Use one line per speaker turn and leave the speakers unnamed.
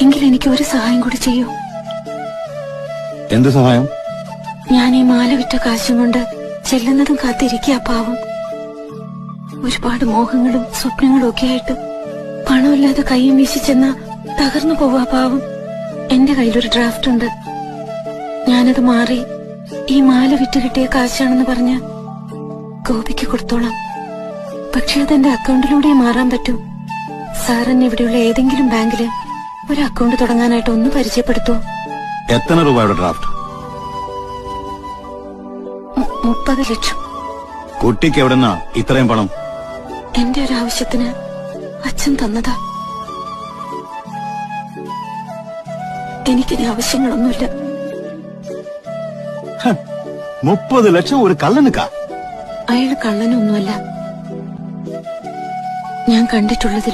എങ്കിൽ എനിക്ക് ഒരു സഹായം കൂടി ചെയ്യൂ.
എന്ത് സഹായം?
ഞാൻ ഈ മാല വിറ്റ കാശും കൊണ്ട് ചെല്ലുന്നതും കാത്തിരിക്കുക പാവം. ഒരുപാട് മോഹങ്ങളും സ്വപ്നങ്ങളും ഒക്കെ ആയിട്ട് പണമില്ലാതെ കൈയും വീശി ചെന്ന തകർന്നു പോവാ പാവം. എന്റെ കയ്യിലൊരു ഡ്രാഫ്റ്റ് ഉണ്ട്. ഞാനത് മാറി ഈ മാല വിറ്റ് കിട്ടിയ കാശാണെന്ന് പറഞ്ഞ് ഗോപിക്ക് കൊടുത്തോളാം. പക്ഷെ അതെന്റെ അക്കൗണ്ടിലൂടെ മാറാൻ പറ്റൂ. സാർ എന്നെ ഇവിടെയുള്ള ഏതെങ്കിലും ബാങ്കില് ഒരു അക്കൗണ്ട് തുടങ്ങാനായിട്ട് ഒന്ന് പരിചയപ്പെടുത്തൂ.
എത്ര രൂപയുടെ ഡ്രാഫ്റ്റ്?
30 ലക്ഷം.
കുട്ടിക്ക് എവിടെന്നാ ഇത്രയും പണം?
എന്റെ ഒരു ആവശ്യത്തിന് അച്ഛൻ തന്നതാ. എനിക്കിനി ആവശ്യങ്ങളൊന്നുമില്ല.
30 ലക്ഷം ഒരു കള്ളനുക്കാ?
അയാൾ കള്ളനൊന്നുമല്ല. ഞാൻ കണ്ടിട്ടുള്ളതിൽ